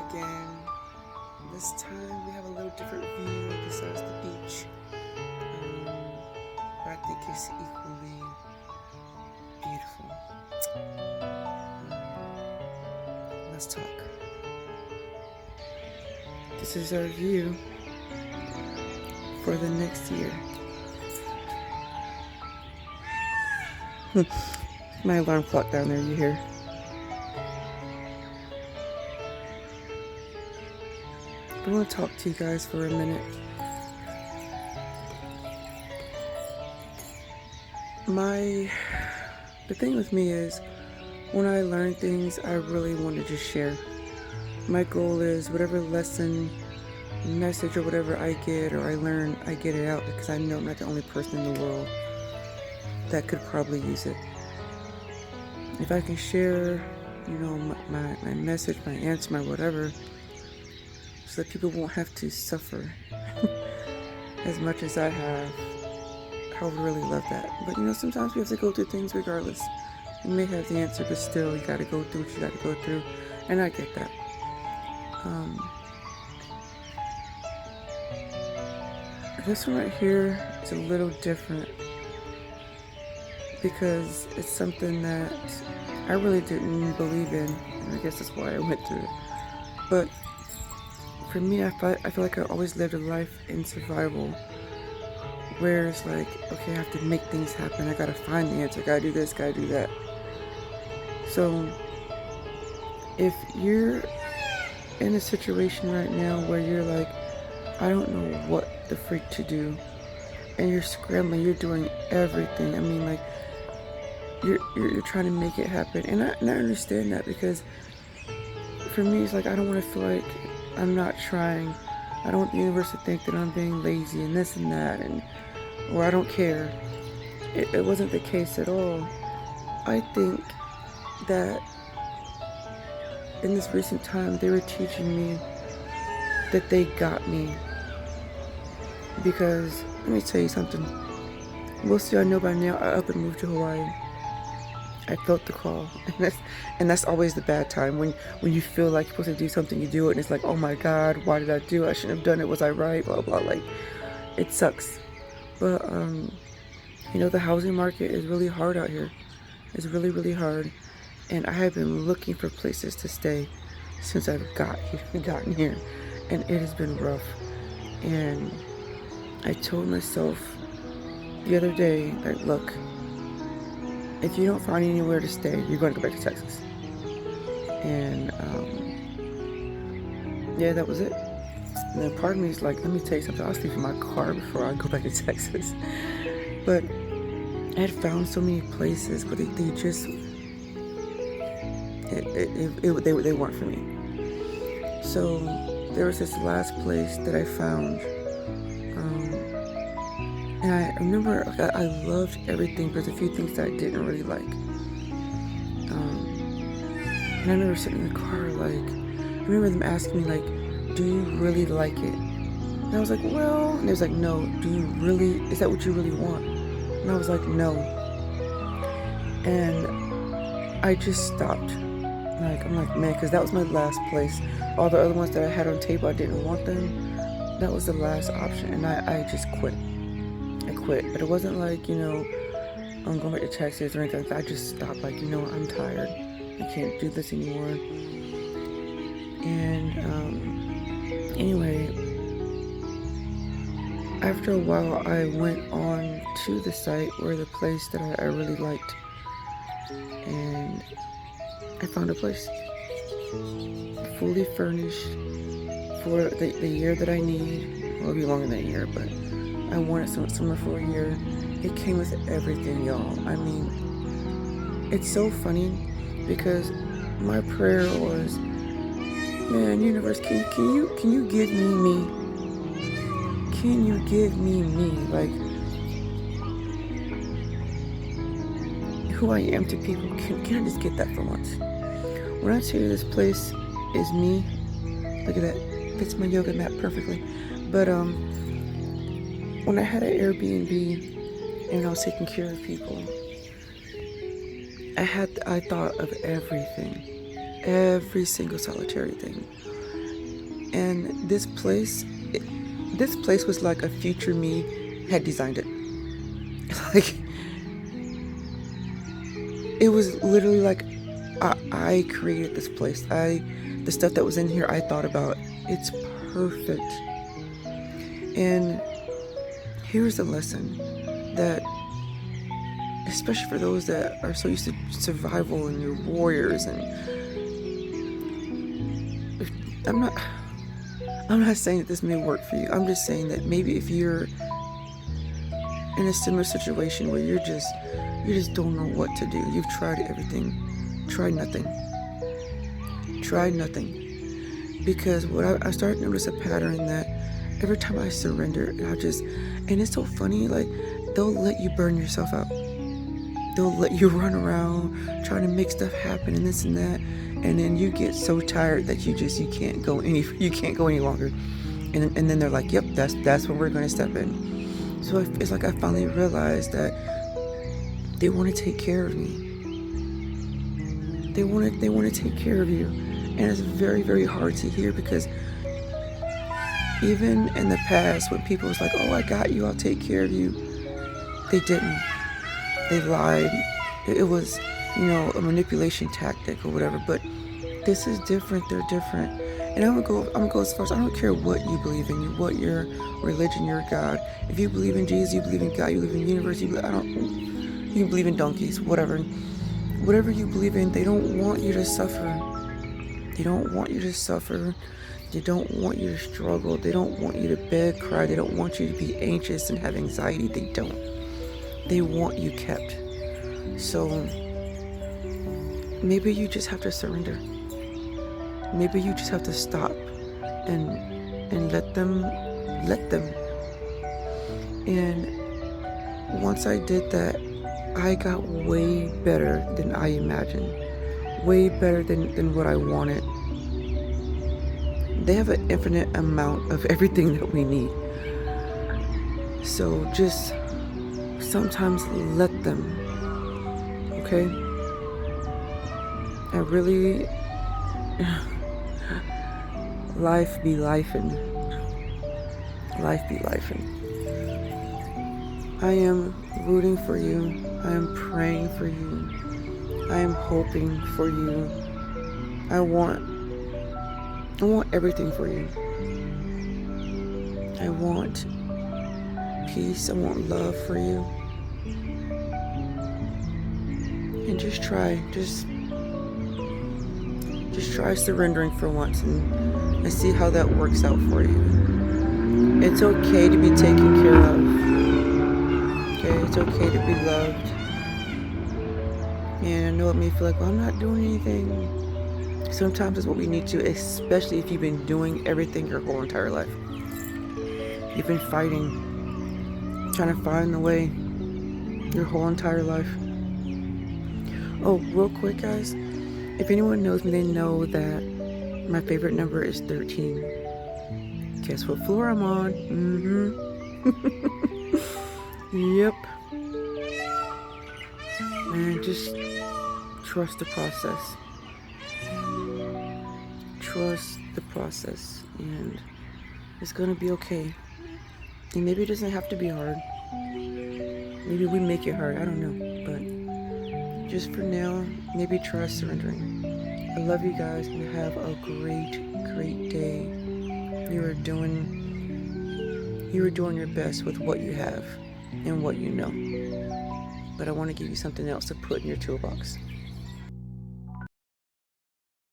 again. This time we have a little different view besides the beach. But I think it's equally beautiful. Let's talk. This is our view for the next year. My alarm clock down there, you hear? I want to talk to you guys for a minute. The thing with me is, when I learn things, I really want to just share. My goal is whatever lesson, message, or whatever I get or I learn, I get it out because I know I'm not the only person in the world that could probably use it. If I can share, my message, my answer, my whatever, so that people won't have to suffer as much as I have, I would really love that. But sometimes we have to go through things regardless. You may have the answer, but still you gotta go through what you gotta go through, and I get that. This one right here is a little different because it's something that I really didn't believe in, and I guess that's why I went through it. But for me, I feel like I always lived a life in survival, where it's like, okay, I have to make things happen. I gotta find the answer. I gotta do this. Gotta do that. So, if you're in a situation right now where you're like, I don't know what the freak to do, and you're scrambling, you're doing everything. I mean, like, you're trying to make it happen, and I understand that, because for me, it's like I don't want to feel like I'm not trying. I don't want the universe to think that I'm being lazy and this and that, or I don't care. It wasn't the case at all. I think that in this recent time, they were teaching me that they got me. Because, let me tell you something. Most of y'all know by now, I up and moved to Hawaii. I felt the call. And that's always the bad time. When you feel like you're supposed to do something, you do it, and it's like, oh my God, why did I do it? I shouldn't have done it. Was I right? Blah, blah. Like, it sucks. But, the housing market is really hard out here. It's really, really hard. And I have been looking for places to stay since I've gotten here. And it has been rough. And I told myself the other day that, look, if you don't find anywhere to stay, you're going to go back to Texas. And, yeah, that was it. And then part of me is like, let me tell you something. I'll sleep in my car before I go back to Texas. But I had found so many places, but they just, they weren't for me. So there was this last place that I found. And I remember I loved everything, but there's a few things that I didn't really like. And I remember sitting in the car, like, I remember them asking me, like, do you really like it? And I was like, well, and they was like, no, is that what you really want? And I was like, no. And I just stopped. I'm like, man, because that was my last place. All the other ones that I had on table, I didn't want them. That was the last option, and I just quit. I quit. But it wasn't like, I'm going back to Texas or anything like that. I just stopped, like, I'm tired. I can't do this anymore. And anyway, after a while, I went on to the site where the place that I really liked. And I found a place fully furnished for the year that I need. Well, it'll be longer than a year, but I wanted somewhere for a year. It came with everything, y'all. I mean, it's so funny because my prayer was, man, universe, can you give me me? Can you give me me? Like, who I am to people. Can I just get that for once? When I tell you this place is me, look at that, fits my yoga mat perfectly. But when I had an Airbnb and I was taking care of people, I thought of everything, every single solitary thing. And this place was like a future me had designed it. Like, it was literally like I created this place. The stuff that was in here, I thought about. It's perfect. And here's a lesson that, especially for those that are so used to survival and you're warriors, and I'm not saying that this may work for you. I'm just saying that maybe if you're in a similar situation where you just don't know what to do. You've tried everything, tried nothing. Because what I started to notice a pattern that every time I surrender, and it's so funny, like, they'll let you burn yourself out. They'll let you run around trying to make stuff happen and this and that, and then you get so tired that you can't go any longer. And then they're like, "Yep, that's when we're going to step in." So it's like I finally realized that they want to take care of me. They want to take care of you, and it's very, very hard to hear, because even in the past when people was like, "Oh, I got you, I'll take care of you," they didn't. They lied. It was, a manipulation tactic or whatever. But this is different. They're different. And I'm gonna go as far as, I don't care what you believe in, what your religion, your God. If you believe in Jesus, you believe in God, you believe in the universe, you can believe in donkeys, whatever. Whatever you believe in, they don't want you to suffer. They don't want you to suffer. They don't want you to struggle. They don't want you to beg, cry. They don't want you to be anxious and have anxiety. They don't. They want you kept. So maybe you just have to surrender. Maybe you just have to stop and let them. And once I did that, I got way better than I imagined. Way better than what I wanted. They have an infinite amount of everything that we need. So just sometimes let them. Okay? I really... Life be lifing. Life be lifing. I am rooting for you. I am praying for you. I am hoping for you. I want everything for you. I want peace. I want love for you. And just try. Just try surrendering for once and see how that works out for you. It's okay to be taken care of. Okay, it's okay to be loved. And I know it may feel like, well, I'm not doing anything. Sometimes it's what we need to, especially if you've been doing everything your whole entire life. You've been fighting, trying to find the way your whole entire life. Oh, real quick, guys. If anyone knows me, they know that my favorite number is 13. Guess what floor I'm on? Yep. And just trust the process. Trust the process, and it's gonna be okay. And maybe it doesn't have to be hard. Maybe we make it hard, I don't know. But just for now, maybe try surrendering. I love you guys, and have a great day. You are doing your best with what you have and what you know. But I want to give you something else to put in your toolbox.